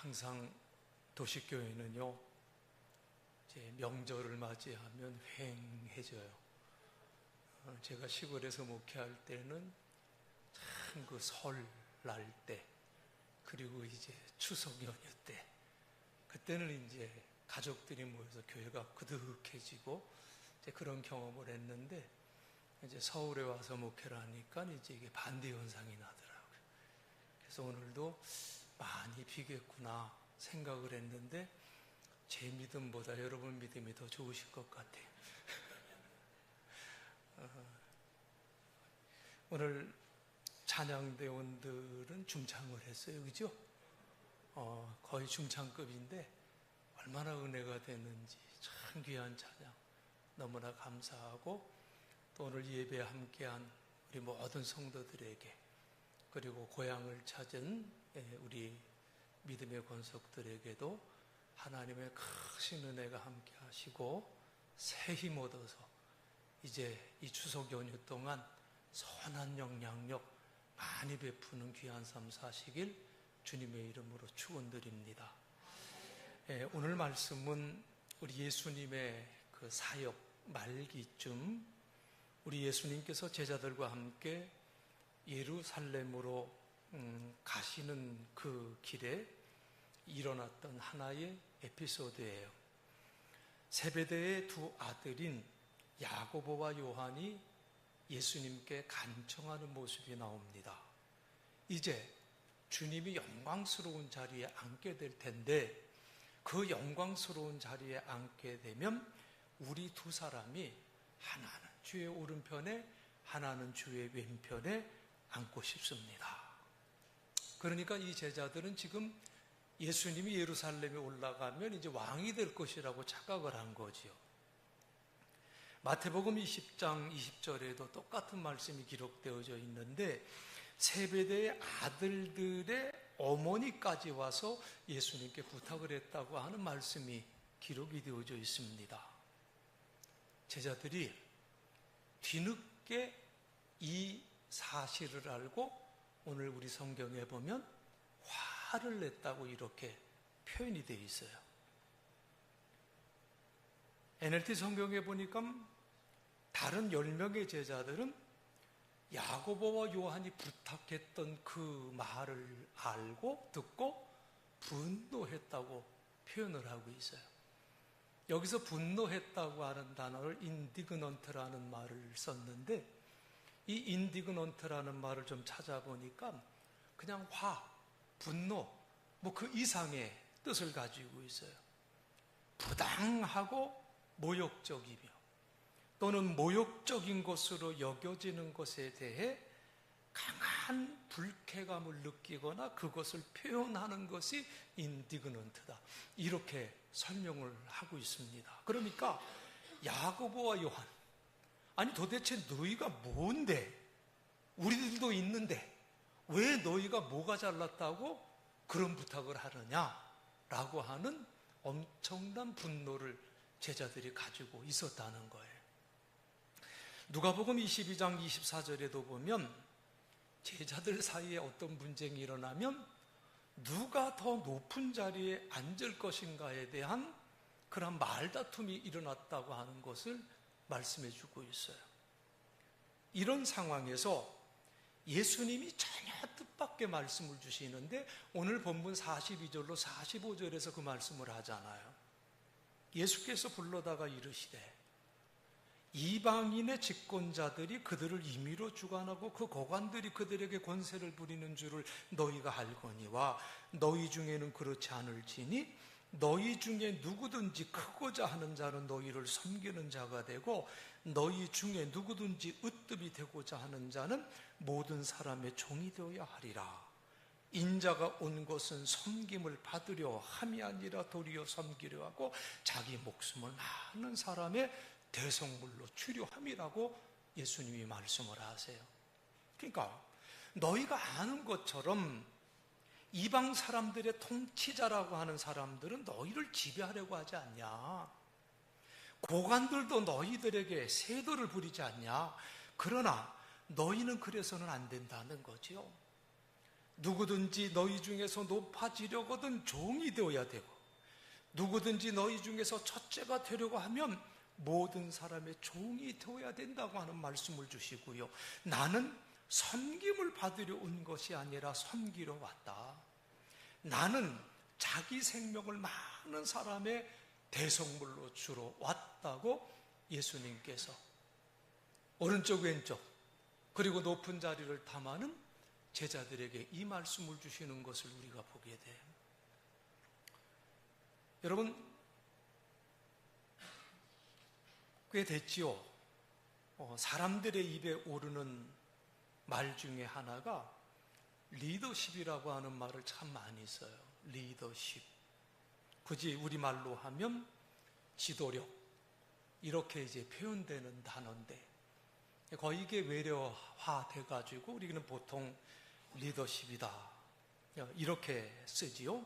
항상 도시교회는요, 이제 명절을 맞이하면 휑해져요. 제가 시골에서 목회할 때는 참 그 설날 때, 그리고 이제 추석 연휴 때, 그때는 이제 가족들이 모여서 교회가 그득해지고 이제 그런 경험을 했는데, 이제 서울에 와서 목회를 하니까 이제 이게 반대 현상이 나더라고요. 그래서 오늘도 많이 비겠구나 생각을 했는데, 제 믿음보다 여러분 믿음이 더 좋으실 것 같아요. 오늘 찬양대원들은 중창을 했어요. 그죠? 거의 중창급인데 얼마나 은혜가 됐는지 참 귀한 찬양 너무나 감사하고, 또 오늘 예배에 함께한 우리 모든 성도들에게, 그리고 고향을 찾은 우리 믿음의 권속들에게도 하나님의 크신 은혜가 함께 하시고 새 힘 얻어서 이제 이 추석 연휴 동안 선한 영향력 많이 베푸는 귀한 삶 사시길 주님의 이름으로 축원드립니다. 오늘 말씀은 우리 예수님의 그 사역 말기쯤 우리 예수님께서 제자들과 함께 예루살렘으로 가시는 그 길에 일어났던 하나의 에피소드예요. 세베대의 두 아들인 야고보와 요한이 예수님께 간청하는 모습이 나옵니다. 이제 주님이 영광스러운 자리에 앉게 될 텐데, 그 영광스러운 자리에 앉게 되면 우리 두 사람이 하나는 주의 오른편에, 하나는 주의 왼편에 앉고 싶습니다. 그러니까 이 제자들은 지금 예수님이 예루살렘에 올라가면 이제 왕이 될 것이라고 착각을 한 거지요. 마태복음 20장 20절에도 똑같은 말씀이 기록되어져 있는데, 세베대의 아들들의 어머니까지 와서 예수님께 부탁을 했다고 하는 말씀이 기록이 되어져 있습니다. 제자들이 뒤늦게 이 사실을 알고 오늘 우리 성경에 보면 화를 냈다고 이렇게 표현이 되어 있어요. NLT 성경에 보니까 다른 10명의 제자들은 야고보와 요한이 부탁했던 그 말을 알고 듣고 분노했다고 표현을 하고 있어요. 여기서 분노했다고 하는 단어를 인디그넌트라는 말을 썼는데, 이 인디그넌트라는 말을 좀 찾아보니까 그냥 화, 분노, 뭐 그 이상의 뜻을 가지고 있어요. 부당하고 모욕적이며 또는 모욕적인 것으로 여겨지는 것에 대해 강한 불쾌감을 느끼거나 그것을 표현하는 것이 인디그넌트다, 이렇게 설명을 하고 있습니다. 그러니까 야고보와 요한, 아니 도대체 너희가 뭔데, 우리들도 있는데 왜 너희가 뭐가 잘났다고 그런 부탁을 하느냐라고 하는 엄청난 분노를 제자들이 가지고 있었다는 거예요. 누가복음 22장 24절에도 보면 제자들 사이에 어떤 분쟁이 일어나면 누가 더 높은 자리에 앉을 것인가에 대한 그런 말다툼이 일어났다고 하는 것을 말씀해 주고 있어요. 이런 상황에서 예수님이 전혀 뜻밖의 말씀을 주시는데, 오늘 본문 42절로 45절에서 그 말씀을 하잖아요. 예수께서 불러다가 이르시되 이방인의 집권자들이 그들을 임의로 주관하고 그 거관들이 그들에게 권세를 부리는 줄을 너희가 알거니와 너희 중에는 그렇지 않을지니 너희 중에 누구든지 크고자 하는 자는 너희를 섬기는 자가 되고 너희 중에 누구든지 으뜸이 되고자 하는 자는 모든 사람의 종이 되어야 하리라. 인자가 온 것은 섬김을 받으려 함이 아니라 도리어 섬기려 하고 자기 목숨을 많은 사람의 대성물로 주려 함이라고 예수님이 말씀을 하세요. 그러니까 너희가 아는 것처럼 이방 사람들의 통치자라고 하는 사람들은 너희를 지배하려고 하지 않냐. 고관들도 너희들에게 세도를 부리지 않냐. 그러나 너희는 그래서는 안 된다는 거죠. 누구든지 너희 중에서 높아지려거든 종이 되어야 되고, 누구든지 너희 중에서 첫째가 되려고 하면 모든 사람의 종이 되어야 된다고 하는 말씀을 주시고요. 나는 섬김을 받으려 온 것이 아니라 섬기러 왔다. 나는 자기 생명을 많은 사람의 대성물로 주러 왔다고 예수님께서 오른쪽 왼쪽 그리고 높은 자리를 탐하는 제자들에게 이 말씀을 주시는 것을 우리가 보게 돼요. 여러분, 꽤 됐지요. 사람들의 입에 오르는 말 중에 하나가 리더십이라고 하는 말을 참 많이 써요. 리더십. 굳이 우리말로 하면 지도력. 이렇게 이제 표현되는 단어인데, 거의 이게 외래화돼가지고 우리는 보통 리더십이다 이렇게 쓰지요.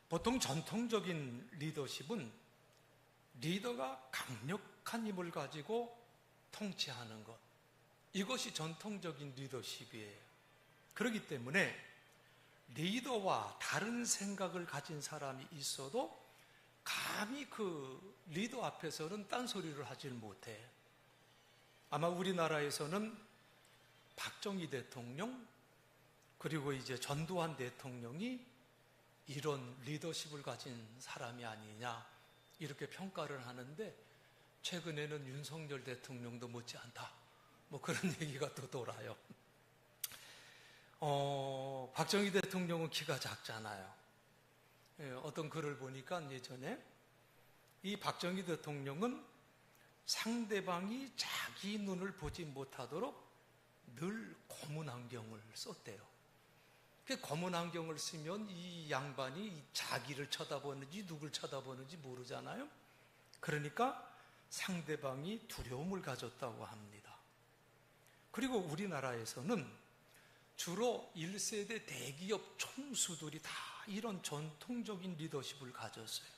보통 전통적인 리더십은 리더가 강력한 힘을 가지고 통치하는 것, 이것이 전통적인 리더십이에요. 그렇기 때문에 리더와 다른 생각을 가진 사람이 있어도 감히 그 리더 앞에서는 딴소리를 하질 못해. 아마 우리나라에서는 박정희 대통령 그리고 이제 전두환 대통령이 이런 리더십을 가진 사람이 아니냐 이렇게 평가를 하는데, 최근에는 윤석열 대통령도 못지않다 뭐 그런 얘기가 또 돌아요. 박정희 대통령은 키가 작잖아요. 어떤 글을 보니까 예전에 이 박정희 대통령은 상대방이 자기 눈을 보지 못하도록 늘 검은 안경을 썼대요. 그 검은 안경을 쓰면 이 양반이 자기를 쳐다보는지 누굴 쳐다보는지 모르잖아요. 그러니까 상대방이 두려움을 가졌다고 합니다. 그리고 우리나라에서는 주로 1세대 대기업 총수들이 다 이런 전통적인 리더십을 가졌어요.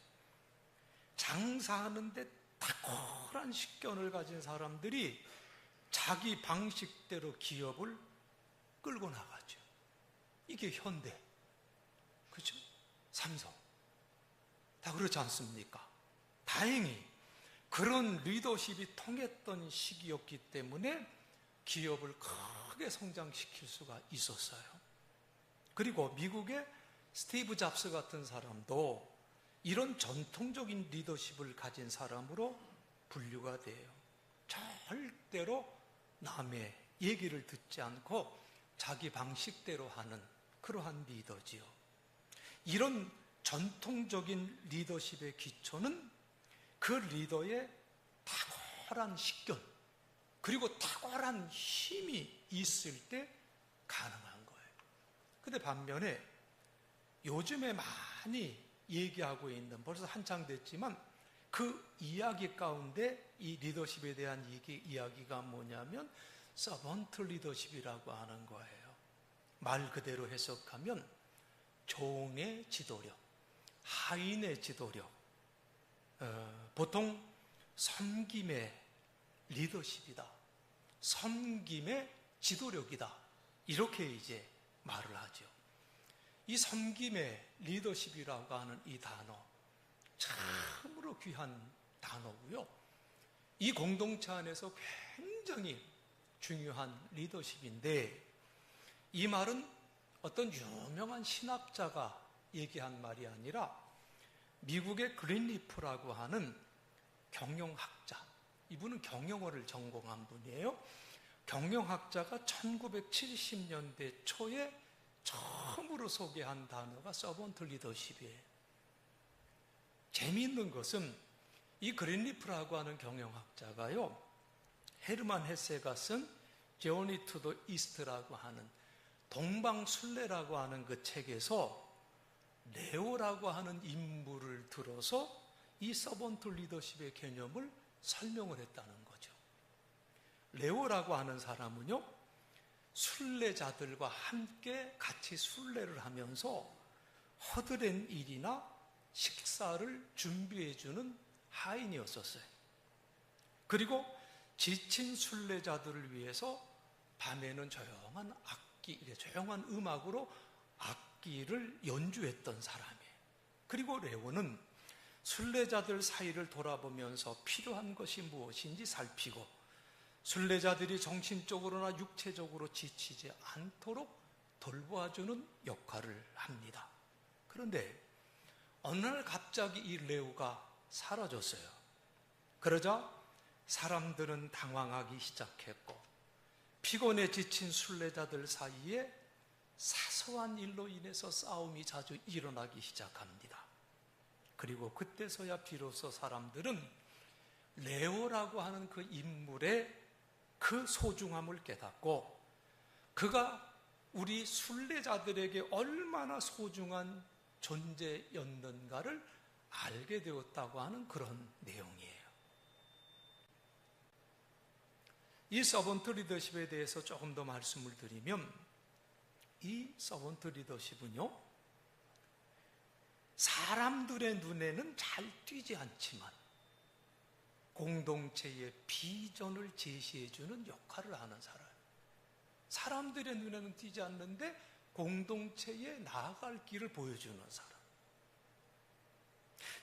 장사하는데 탁월한 식견을 가진 사람들이 자기 방식대로 기업을 끌고 나가죠. 이게 현대, 그렇죠? 삼성 다 그렇지 않습니까? 다행히 그런 리더십이 통했던 시기였기 때문에 기업을 크게 성장시킬 수가 있었어요. 그리고 미국의 스티브 잡스 같은 사람도 이런 전통적인 리더십을 가진 사람으로 분류가 돼요. 절대로 남의 얘기를 듣지 않고 자기 방식대로 하는 그러한 리더지요. 이런 전통적인 리더십의 기초는 그 리더의 탁월한 식견 그리고 탁월한 힘이 있을 때 가능한 거예요. 근데 반면에 요즘에 많이 얘기하고 있는, 벌써 한창 됐지만 그 이야기 가운데 이 리더십에 대한 이야기가 뭐냐면 서번트 리더십이라고 하는 거예요. 말 그대로 해석하면 종의 지도력, 하인의 지도력, 보통 섬김의 리더십이다, 섬김의 지도력이다, 이렇게 이제 말을 하죠. 이 섬김의 리더십이라고 하는 이 단어, 참으로 귀한 단어고요. 이 공동체 안에서 굉장히 중요한 리더십인데, 이 말은 어떤 유명한 신학자가 얘기한 말이 아니라 미국의 그린리프라고 하는 경영학자, 이분은 경영어를 전공한 분이에요. 경영학자가 1970년대 초에 처음으로 소개한 단어가 서번트 리더십이에요. 재미있는 것은 이 그린리프라고 하는 경영학자가요, 헤르만 헤세가 쓴 조니 투 더 이스트라고 하는 동방순례라고 하는 그 책에서 레오라고 하는 인물을 들어서 이 서번트 리더십의 개념을 설명을 했다는 거죠. 레오라고 하는 사람은요, 순례자들과 함께 같이 순례를 하면서 허드렛 일이나 식사를 준비해주는 하인이었었어요. 그리고 지친 순례자들을 위해서 밤에는 조용한 악기, 조용한 음악으로 악기를 연주했던 사람이에요. 그리고 레오는 순례자들 사이를 돌아보면서 필요한 것이 무엇인지 살피고 순례자들이 정신적으로나 육체적으로 지치지 않도록 돌보아주는 역할을 합니다. 그런데 어느 날 갑자기 이 레오가 사라졌어요. 그러자 사람들은 당황하기 시작했고 피곤에 지친 순례자들 사이에 사소한 일로 인해서 싸움이 자주 일어나기 시작합니다. 그리고 그때서야 비로소 사람들은 레오라고 하는 그 인물의 그 소중함을 깨닫고 그가 우리 순례자들에게 얼마나 소중한 존재였는가를 알게 되었다고 하는 그런 내용이에요. 이 서번트 리더십에 대해서 조금 더 말씀을 드리면 이 서번트 리더십은요, 사람들의 눈에는 잘 띄지 않지만 공동체의 비전을 제시해주는 역할을 하는 사람. 사람들의 눈에는 띄지 않는데 공동체에 나아갈 길을 보여주는 사람.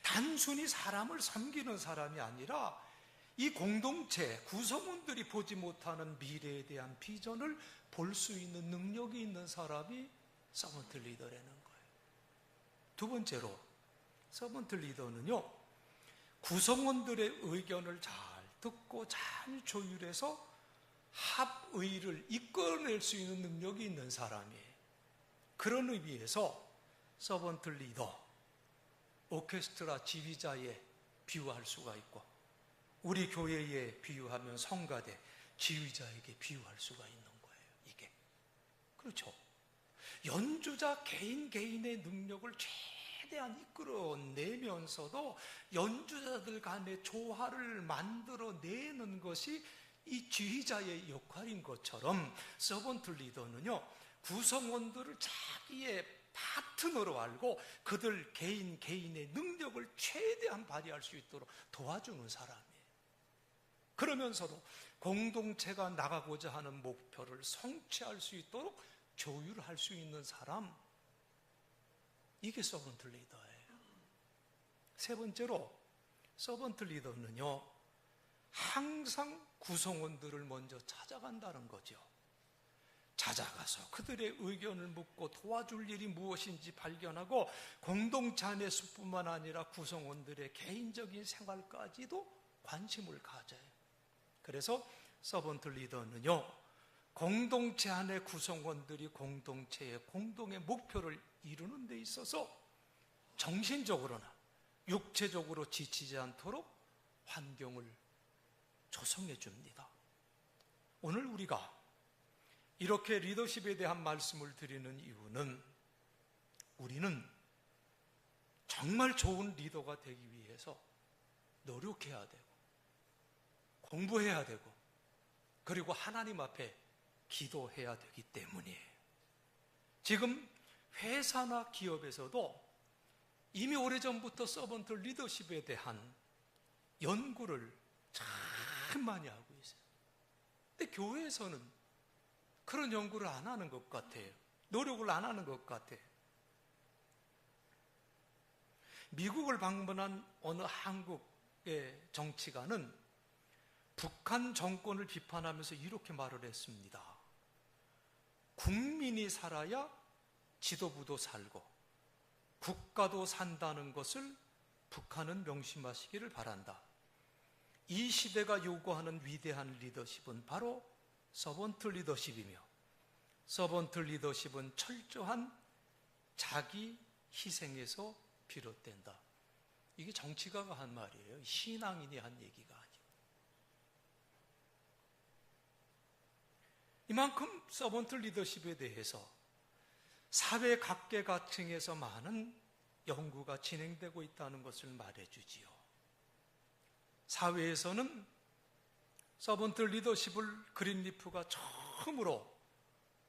단순히 사람을 섬기는 사람이 아니라 이 공동체 구성원들이 보지 못하는 미래에 대한 비전을 볼 수 있는 능력이 있는 사람이 서번트 리더라는 거예요. 두 번째로 서번트 리더는요, 구성원들의 의견을 잘 듣고 잘 조율해서 합의를 이끌어낼 수 있는 능력이 있는 사람이에요. 그런 의미에서 서번트 리더, 오케스트라 지휘자에 비유할 수가 있고 우리 교회에 비유하면 성가대 지휘자에게 비유할 수가 있는 거예요. 이게 그렇죠. 연주자 개인의 능력을 최대한 이끌어내면서도 연주자들 간의 조화를 만들어내는 것이 이 지휘자의 역할인 것처럼 서번트 리더는요, 구성원들을 자기의 파트너로 알고 그들 개인의 능력을 최대한 발휘할 수 있도록 도와주는 사람이에요. 그러면서도 공동체가 나가고자 하는 목표를 성취할 수 있도록 조율할 수 있는 사람, 이게 서번트 리더예요. 세 번째로 서번트 리더는요, 항상 구성원들을 먼저 찾아간다는 거죠. 찾아가서 그들의 의견을 묻고 도와줄 일이 무엇인지 발견하고 공동체 안에서뿐만 아니라 구성원들의 개인적인 생활까지도 관심을 가져요. 그래서 서번트 리더는요, 공동체 안의 구성원들이 공동체의 공동의 목표를 이루는 데 있어서 정신적으로나 육체적으로 지치지 않도록 환경을 조성해 줍니다. 오늘 우리가 이렇게 리더십에 대한 말씀을 드리는 이유는 우리는 정말 좋은 리더가 되기 위해서 노력해야 되고 공부해야 되고 그리고 하나님 앞에 기도해야 되기 때문이에요. 지금 회사나 기업에서도 이미 오래전부터 서번트 리더십에 대한 연구를 참 많이 하고 있어요. 근데 교회에서는 그런 연구를 안 하는 것 같아요. 노력을 안 하는 것 같아요. 미국을 방문한 어느 한국의 정치가는 북한 정권을 비판하면서 이렇게 말을 했습니다. 국민이 살아야 지도부도 살고 국가도 산다는 것을 북한은 명심하시기를 바란다. 이 시대가 요구하는 위대한 리더십은 바로 서번트 리더십이며 서번트 리더십은 철저한 자기 희생에서 비롯된다. 이게 정치가가 한 말이에요. 신앙인이 한 얘기가 아니고. 이만큼 서번트 리더십에 대해서 사회 각계각층에서 많은 연구가 진행되고 있다는 것을 말해주지요. 사회에서는 서번트 리더십을 그린리프가 처음으로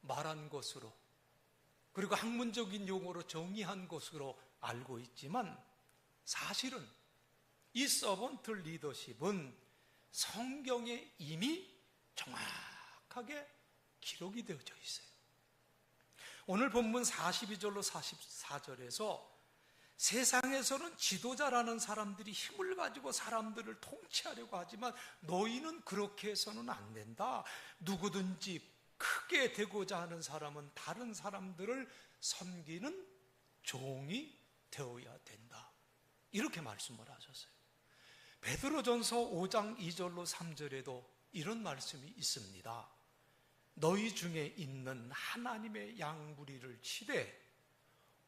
말한 것으로 그리고 학문적인 용어로 정의한 것으로 알고 있지만 사실은 이 서번트 리더십은 성경에 이미 정확하게 기록이 되어져 있어요. 오늘 본문 42절로 44절에서 세상에서는 지도자라는 사람들이 힘을 가지고 사람들을 통치하려고 하지만 너희는 그렇게 해서는 안 된다. 누구든지 크게 되고자 하는 사람은 다른 사람들을 섬기는 종이 되어야 된다. 이렇게 말씀을 하셨어요. 베드로전서 5장 2절로 3절에도 이런 말씀이 있습니다. 너희 중에 있는 하나님의 양무리를 치되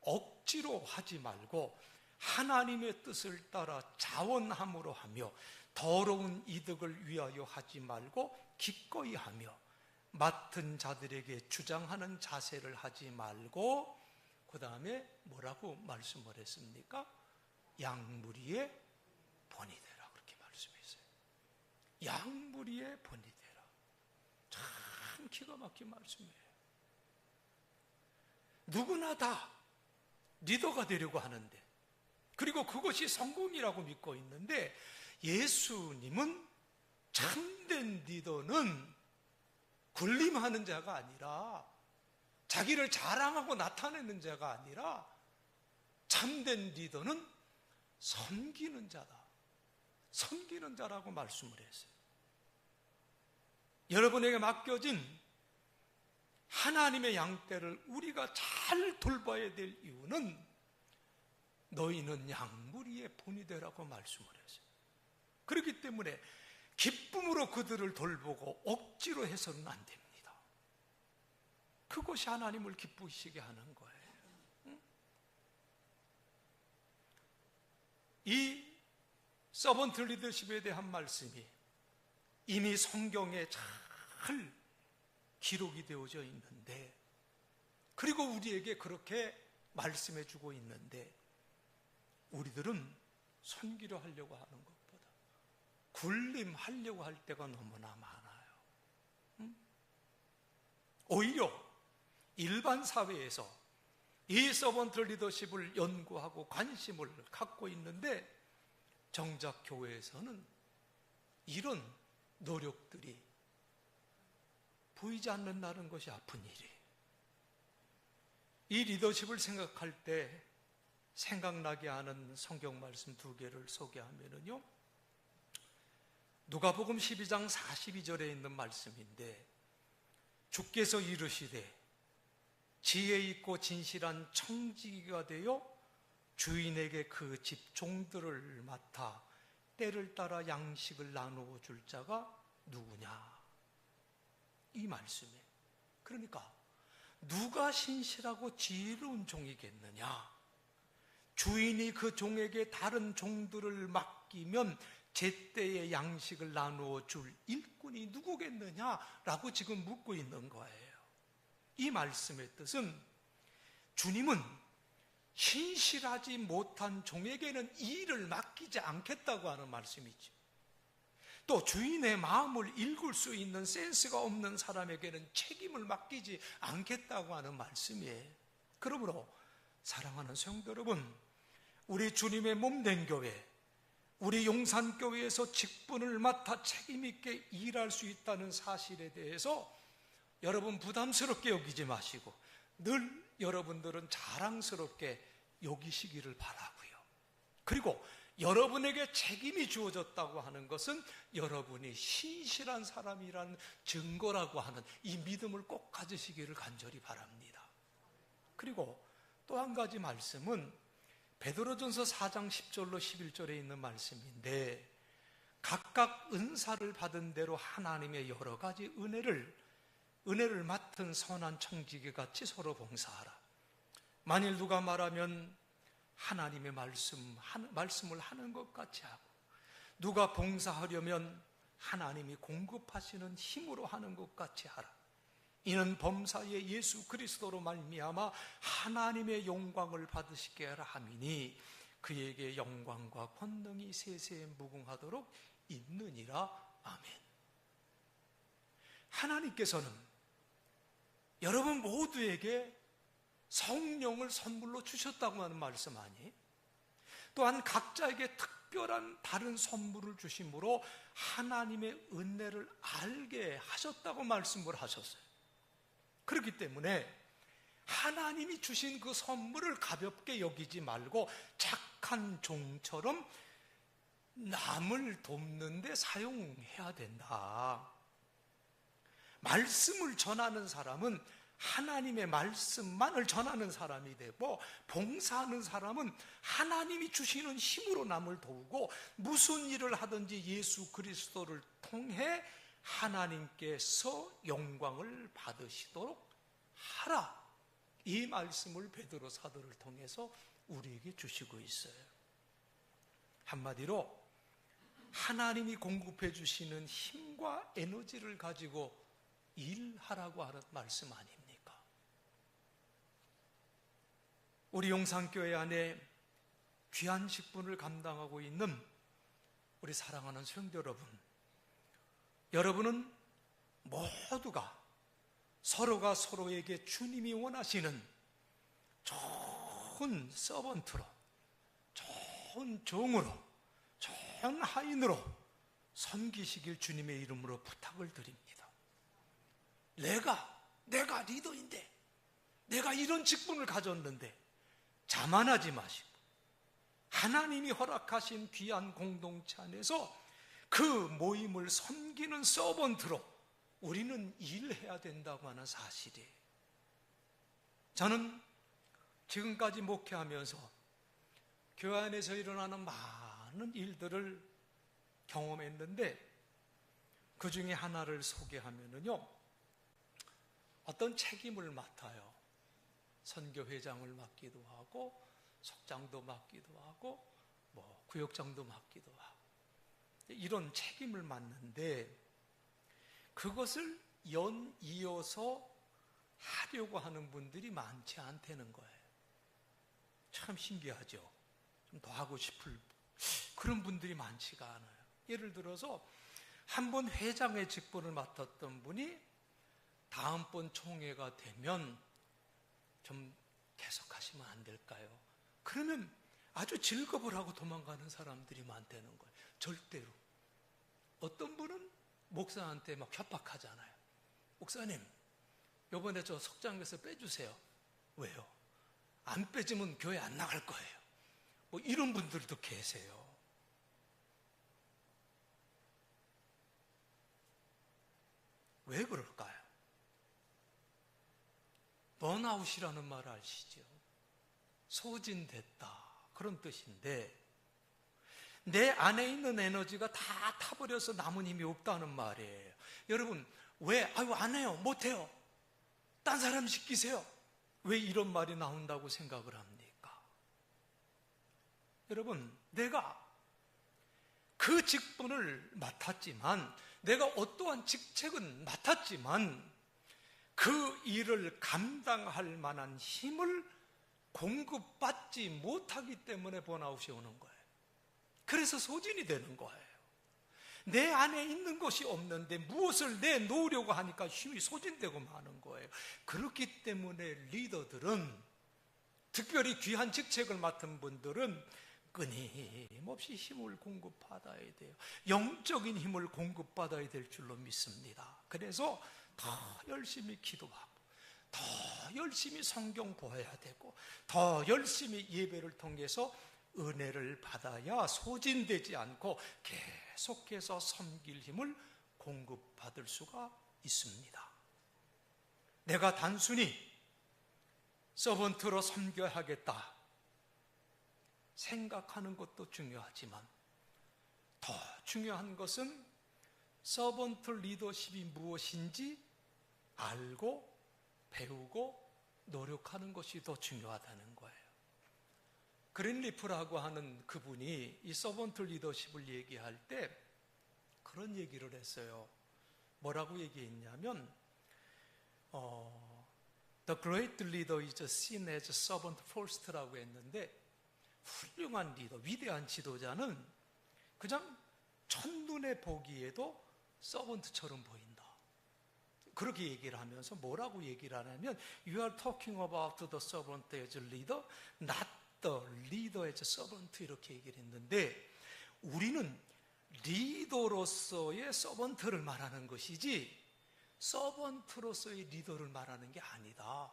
억지로 하지 말고 하나님의 뜻을 따라 자원함으로 하며 더러운 이득을 위하여 하지 말고 기꺼이 하며 맡은 자들에게 주장하는 자세를 하지 말고, 그 다음에 뭐라고 말씀을 했습니까? 양무리의 본이 되라, 그렇게 말씀했어요. 양무리의 본이 되라. 참 기가 막힌 말씀이에요. 누구나 다 리더가 되려고 하는데, 그리고 그것이 성공이라고 믿고 있는데, 예수님은 참된 리더는 군림하는 자가 아니라, 자기를 자랑하고 나타내는 자가 아니라, 참된 리더는 섬기는 자다. 섬기는 자라고 말씀을 했어요. 여러분에게 맡겨진 하나님의 양떼를 우리가 잘 돌봐야 될 이유는 너희는 양무리의 본이 되라고 말씀을 했어요. 그렇기 때문에 기쁨으로 그들을 돌보고 억지로 해서는 안 됩니다. 그것이 하나님을 기쁘시게 하는 거예요. 이 서번트 리더십에 대한 말씀이 이미 성경에 잘 기록이 되어져 있는데, 그리고 우리에게 그렇게 말씀해 주고 있는데, 우리들은 섬기려 하려고 하는 것보다 군림하려고 할 때가 너무나 많아요. 오히려 일반 사회에서 이 서번트 리더십을 연구하고 관심을 갖고 있는데, 정작 교회에서는 이런 노력들이 보이지 않는다는 것이 아픈 일이에요. 이 리더십을 생각할 때 생각나게 하는 성경 말씀 2개를 소개하면요, 누가복음 12장 42절에 있는 말씀인데, 주께서 이르시되 지혜 있고 진실한 청지기가 되어 주인에게 그 집 종들을 맡아 때를 따라 양식을 나누어 줄 자가 누구냐, 이 말씀에. 그러니까 누가 신실하고 지혜로운 종이겠느냐? 주인이 그 종에게 다른 종들을 맡기면 제때에 양식을 나누어 줄 일꾼이 누구겠느냐라고 지금 묻고 있는 거예요. 이 말씀의 뜻은 주님은 신실하지 못한 종에게는 이 일을 맡기지 않겠다고 하는 말씀이죠. 또 주인의 마음을 읽을 수 있는 센스가 없는 사람에게는 책임을 맡기지 않겠다고 하는 말씀이에요. 그러므로 사랑하는 성도 여러분, 우리 주님의 몸된 교회, 우리 용산교회에서 직분을 맡아 책임있게 일할 수 있다는 사실에 대해서 여러분 부담스럽게 여기지 마시고 늘 여러분들은 자랑스럽게 여기시기를 바라고요. 그리고 여러분에게 책임이 주어졌다고 하는 것은 여러분이 신실한 사람이란 증거라고 하는 이 믿음을 꼭 가지시기를 간절히 바랍니다. 그리고 또 한 가지 말씀은 베드로전서 4장 10절로 11절에 있는 말씀인데, 각각 은사를 받은 대로 하나님의 여러 가지 은혜를 맡은 선한 청지기 같이 서로 봉사하라. 만일 누가 말하면 하나님의 말씀을 하는 것 같이 하고, 누가 봉사하려면 하나님이 공급하시는 힘으로 하는 것 같이 하라. 이는 범사의 예수 그리스도로 말미암아 하나님의 영광을 받으시게 하라 함이니 그에게 영광과 권능이 세세에 무궁하도록 있느니라. 아멘. 하나님께서는 여러분 모두에게 성령을 선물로 주셨다고 하는 말씀 아니에요? 또한 각자에게 특별한 다른 선물을 주심으로 하나님의 은혜를 알게 하셨다고 말씀을 하셨어요. 그렇기 때문에 하나님이 주신 그 선물을 가볍게 여기지 말고 착한 종처럼 남을 돕는 데 사용해야 된다. 말씀을 전하는 사람은 하나님의 말씀만을 전하는 사람이 되고, 봉사하는 사람은 하나님이 주시는 힘으로 남을 도우고, 무슨 일을 하든지 예수 그리스도를 통해 하나님께서 영광을 받으시도록 하라. 이 말씀을 베드로 사도를 통해서 우리에게 주시고 있어요. 한마디로 하나님이 공급해 주시는 힘과 에너지를 가지고 일하라고 하는 말씀 아닙니까? 우리 용산교회 안에 귀한 직분을 감당하고 있는 우리 사랑하는 성도 여러분, 여러분은 모두가 서로가 서로에게 주님이 원하시는 좋은 서번트로, 좋은 종으로, 좋은 하인으로 섬기시길 주님의 이름으로 부탁을 드립니다. 내가 리더인데, 내가 이런 직분을 가졌는데 자만하지 마시고, 하나님이 허락하신 귀한 공동체 안에서 그 모임을 섬기는 서번트로 우리는 일해야 된다고 하는 사실이에요. 저는 지금까지 목회하면서 교회 안에서 일어나는 많은 일들을 경험했는데, 그 중에 하나를 소개하면요, 어떤 책임을 맡아요. 선교회장을 맡기도 하고, 속장도 맡기도 하고, 구역장도 맡기도 하고, 이런 책임을 맡는데 그것을 연이어서 하려고 하는 분들이 많지 않다는 거예요. 참 신기하죠. 좀 더 하고 싶을 그런 분들이 많지가 않아요. 예를 들어서 한 번 회장의 직분을 맡았던 분이 다음번 총회가 되면 좀 계속하시면 안 될까요? 그러면 아주 즐겁을 하고 도망가는 사람들이 많다는 거예요. 절대로. 어떤 분은 목사한테 막 협박하잖아요. 목사님, 이번에 저 석장에서 빼주세요. 왜요? 안 빼주면 교회 안 나갈 거예요. 이런 분들도 계세요. 왜 그럴까요? 번아웃이라는 말 아시죠? 소진됐다, 그런 뜻인데, 내 안에 있는 에너지가 다 타버려서 남은 힘이 없다는 말이에요. 여러분, 왜 안 해요, 못해요, 딴 사람 시키세요, 왜 이런 말이 나온다고 생각을 합니까? 여러분, 내가 그 직분을 맡았지만, 내가 어떠한 직책은 맡았지만 그 일을 감당할 만한 힘을 공급받지 못하기 때문에 번아웃이 오는 거예요. 그래서 소진이 되는 거예요. 내 안에 있는 것이 없는데 무엇을 내놓으려고 하니까 힘이 소진되고 마는 거예요. 그렇기 때문에 리더들은, 특별히 귀한 직책을 맡은 분들은 끊임없이 힘을 공급받아야 돼요. 영적인 힘을 공급받아야 될 줄로 믿습니다. 그래서 더 열심히 기도하고, 더 열심히 성경 보아야 되고, 더 열심히 예배를 통해서 은혜를 받아야 소진되지 않고 계속해서 섬길 힘을 공급받을 수가 있습니다. 내가 단순히 서번트로 섬겨야겠다 생각하는 것도 중요하지만, 더 중요한 것은 서번트 리더십이 무엇인지 알고 배우고 노력하는 것이 더 중요하다는 거예요. 그린리프라고 하는 그분이 이 서번트 리더십을 얘기할 때 그런 얘기를 했어요. 뭐라고 얘기했냐면, The great leader is seen as servant first라고 했는데, 훌륭한 리더, 위대한 지도자는 그냥 첫눈에 보기에도 서번트처럼 보인다. 그렇게 얘기를 하면서 뭐라고 얘기를 하냐면, You are talking about the servant as a leader, not the leader as a servant, 이렇게 얘기를 했는데, 우리는 리더로서의 서번트를 말하는 것이지 서번트로서의 리더를 말하는 게 아니다.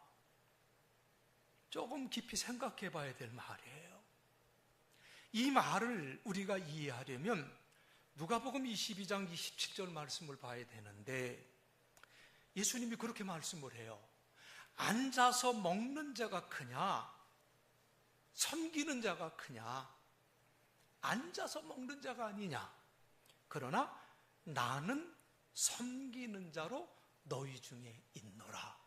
조금 깊이 생각해 봐야 될 말이에요. 이 말을 우리가 이해하려면 누가복음 22장 27절 말씀을 봐야 되는데, 예수님이 그렇게 말씀을 해요. 앉아서 먹는 자가 크냐, 섬기는 자가 크냐? 앉아서 먹는 자가 아니냐? 그러나 나는 섬기는 자로 너희 중에 있노라.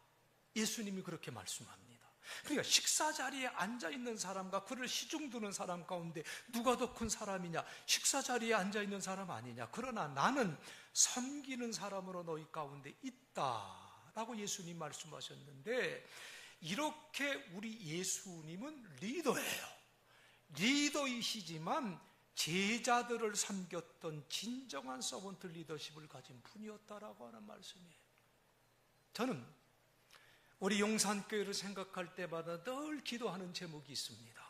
예수님이 그렇게 말씀합니다. 그러니까 식사 자리에 앉아 있는 사람과 그를 시중 두는 사람 가운데 누가 더 큰 사람이냐? 식사 자리에 앉아 있는 사람 아니냐? 그러나 나는 섬기는 사람으로 너희 가운데 있다라고 예수님 말씀하셨는데, 이렇게 우리 예수님은 리더예요. 리더이시지만 제자들을 섬겼던 진정한 서번트 리더십을 가진 분이었다라고 하는 말씀이에요. 저는 우리 용산교회를 생각할 때마다 늘 기도하는 제목이 있습니다.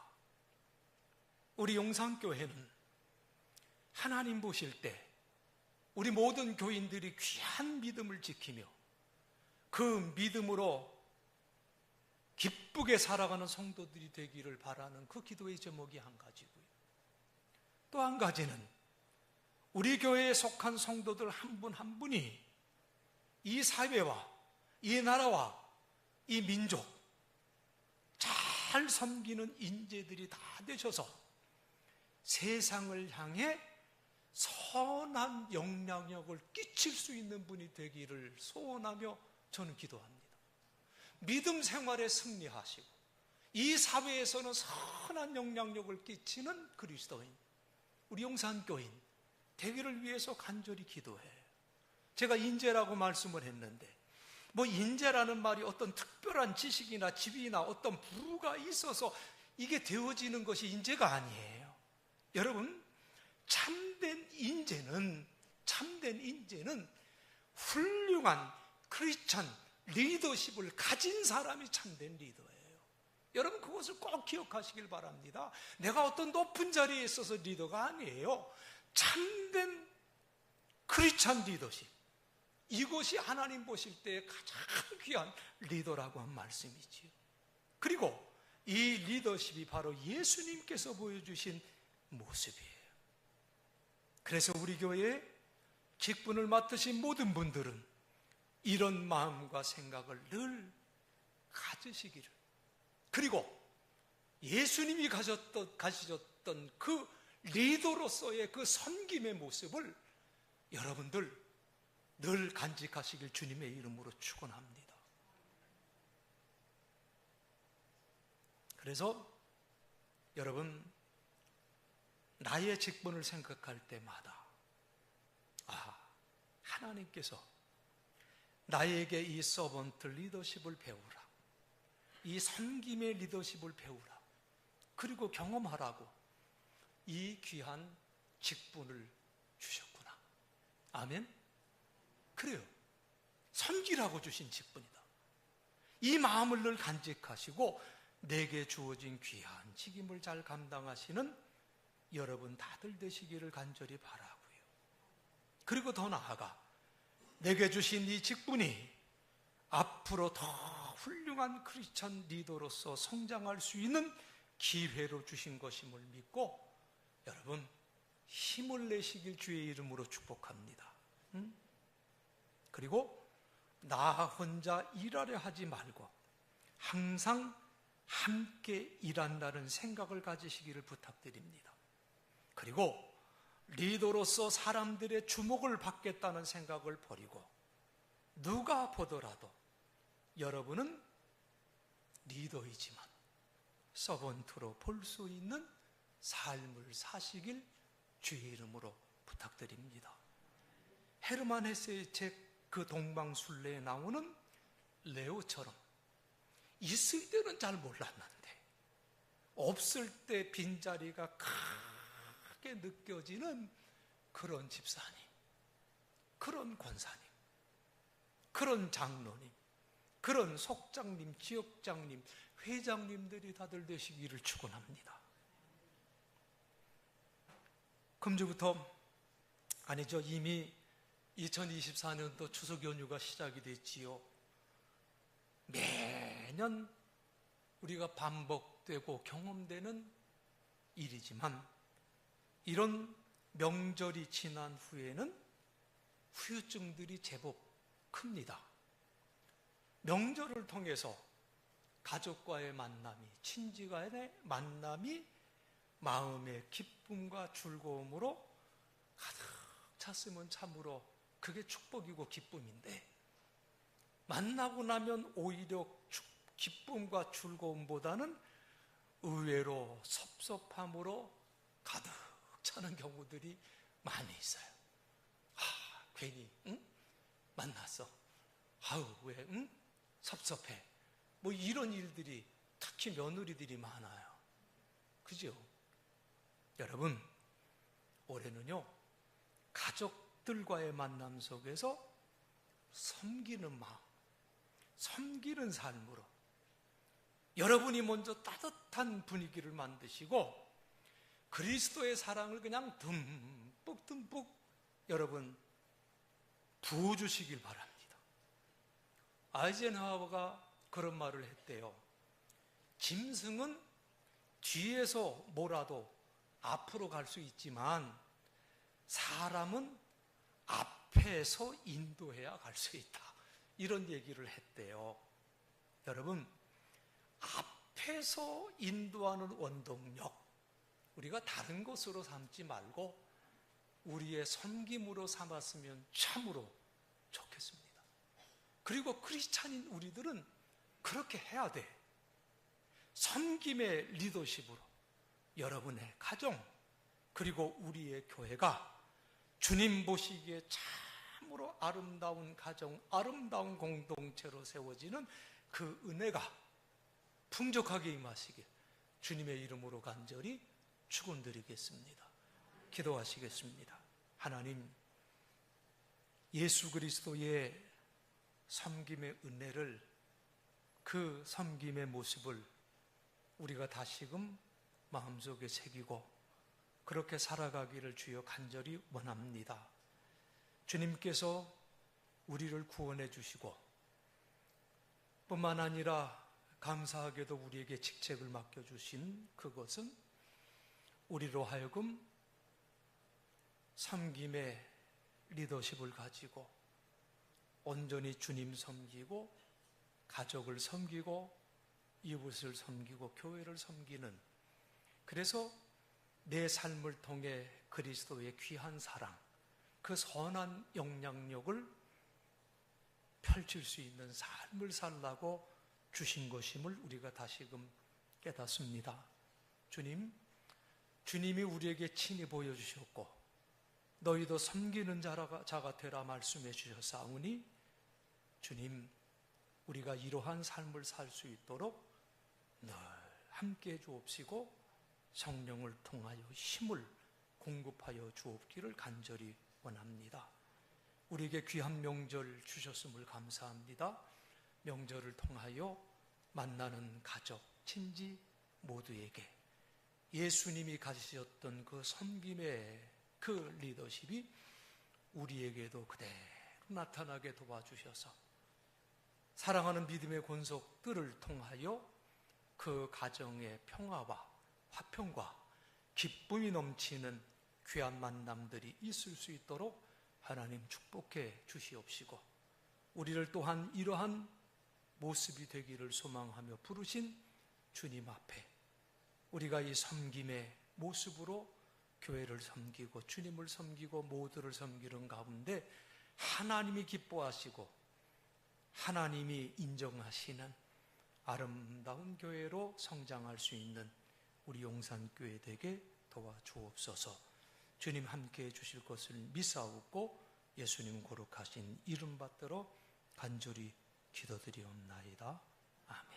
우리 용산교회는 하나님 보실 때 우리 모든 교인들이 귀한 믿음을 지키며 그 믿음으로 기쁘게 살아가는 성도들이 되기를 바라는 그 기도의 제목이 한 가지고요. 또 한 가지는 우리 교회에 속한 성도들 한 분 한 분이 이 사회와 이 나라와 이 민족 잘 섬기는 인재들이 다 되셔서 세상을 향해 선한 영향력을 끼칠 수 있는 분이 되기를 소원하며 저는 기도합니다. 믿음 생활에 승리하시고 이 사회에서는 선한 영향력을 끼치는 그리스도인, 우리 용산교인 되기를 위해서 간절히 기도해요. 제가 인재라고 말씀을 했는데, 인재라는 말이 어떤 특별한 지식이나 지위나 어떤 부가 있어서 이게 되어지는 것이 인재가 아니에요. 여러분, 참된 인재는 훌륭한 크리스천 리더십을 가진 사람이 참된 리더예요. 여러분, 그것을 꼭 기억하시길 바랍니다. 내가 어떤 높은 자리에 있어서 리더가 아니에요. 참된 크리스천 리더십, 이것이 하나님 보실 때 가장 귀한 리더라고 한 말씀이지요. 그리고 이 리더십이 바로 예수님께서 보여주신 모습이에요. 그래서 우리 교회에 직분을 맡으신 모든 분들은 이런 마음과 생각을 늘 가지시기를, 그리고 예수님이 가지셨던 그 리더로서의 그 섬김의 모습을 여러분들 늘 간직하시길 주님의 이름으로 축원합니다. 그래서 여러분, 나의 직분을 생각할 때마다 하나님께서 나에게 이 서번트 리더십을 배우라, 이 섬김의 리더십을 배우라, 그리고 경험하라고 이 귀한 직분을 주셨구나. 아멘. 그래요. 섬기라고 주신 직분이다. 이 마음을 늘 간직하시고 내게 주어진 귀한 직임을 잘 감당하시는 여러분 다들 되시기를 간절히 바라고요. 그리고 더 나아가 내게 주신 이 직분이 앞으로 더 훌륭한 크리스천 리더로서 성장할 수 있는 기회로 주신 것임을 믿고 여러분 힘을 내시길 주의 이름으로 축복합니다. 그리고 나 혼자 일하려 하지 말고 항상 함께 일한다는 생각을 가지시기를 부탁드립니다. 그리고 리더로서 사람들의 주목을 받겠다는 생각을 버리고 누가 보더라도 여러분은 리더이지만 서번트로 볼 수 있는 삶을 사시길 주의 이름으로 부탁드립니다. 헤르만 헤세의 책 그 동방술래에 나오는 레오처럼 있을 때는 잘 몰랐는데 없을 때 빈자리가 크게 느껴지는 그런 집사님, 그런 권사님, 그런 장로님, 그런 속장님, 지역장님, 회장님들이 다들 되시기를 축원합니다. 금주부터 아니죠, 이미 2024년도 추석 연휴가 시작이 됐지요. 매년 우리가 반복되고 경험되는 일이지만 이런 명절이 지난 후에는 후유증들이 제법 큽니다. 명절을 통해서 가족과의 만남이, 친지간의 만남이 마음의 기쁨과 즐거움으로 가득 찼으면 참으로 그게 축복이고 기쁨인데, 만나고 나면 오히려 기쁨과 즐거움보다는 의외로 섭섭함으로 가득 차는 경우들이 많이 있어요. 괜히 만났어. 왜 섭섭해. 뭐 이런 일들이 특히 며느리들이 많아요. 그죠? 여러분, 올해는요, 가족들과의 만남 속에서 섬기는 마음, 섬기는 삶으로 여러분이 먼저 따뜻한 분위기를 만드시고 그리스도의 사랑을 그냥 듬뿍 여러분 부어주시길 바랍니다. 아이젠하워가 그런 말을 했대요. 짐승은 뒤에서 몰아도 앞으로 갈 수 있지만 사람은 앞에서 인도해야 갈 수 있다. 이런 얘기를 했대요. 여러분, 앞에서 인도하는 원동력, 우리가 다른 것으로 삼지 말고 우리의 섬김으로 삼았으면 참으로 좋겠습니다. 그리고 크리스찬인 우리들은 그렇게 해야 돼. 섬김의 리더십으로 여러분의 가정, 그리고 우리의 교회가 주님 보시기에 참으로 아름다운 가정, 아름다운 공동체로 세워지는 그 은혜가 풍족하게 임하시길 주님의 이름으로 간절히 축원드리겠습니다. 기도하시겠습니다. 하나님, 예수 그리스도의 섬김의 은혜를, 그 섬김의 모습을 우리가 다시금 마음속에 새기고 그렇게 살아가기를 주여 간절히 원합니다. 주님께서 우리를 구원해 주시고 뿐만 아니라 감사하게도 우리에게 직책을 맡겨주신 그것은 우리로 하여금 섬김의 리더십을 가지고 온전히 주님 섬기고 가족을 섬기고 이웃을 섬기고 교회를 섬기는, 그래서 내 삶을 통해 그리스도의 귀한 사랑, 그 선한 영향력을 펼칠 수 있는 삶을 살라고 주신 것임을 우리가 다시금 깨닫습니다. 주님, 주님이 우리에게 친히 보여주셨고 너희도 섬기는 자가 되라 말씀해 주셨사오니 주님, 우리가 이러한 삶을 살 수 있도록 늘 함께해 주옵시고 성령을 통하여 힘을 공급하여 주옵기를 간절히 원합니다. 우리에게 귀한 명절 주셨음을 감사합니다. 명절을 통하여 만나는 가족, 친지 모두에게 예수님이 가지셨던 그 섬김의 그 리더십이 우리에게도 그대로 나타나게 도와주셔서 사랑하는 믿음의 권속들을 통하여 그 가정의 평화와 화평과 기쁨이 넘치는 귀한 만남들이 있을 수 있도록 하나님 축복해 주시옵시고 우리를 또한 이러한 모습이 되기를 소망하며 부르신 주님 앞에 우리가 이 섬김의 모습으로 교회를 섬기고 주님을 섬기고 모두를 섬기는 가운데 하나님이 기뻐하시고 하나님이 인정하시는 아름다운 교회로 성장할 수 있는 우리 용산교회 되게 도와주옵소서. 주님 함께해 주실 것을 믿사옵고 예수님 거룩하신 이름 받들어 간절히 기도드리옵나이다. 아멘.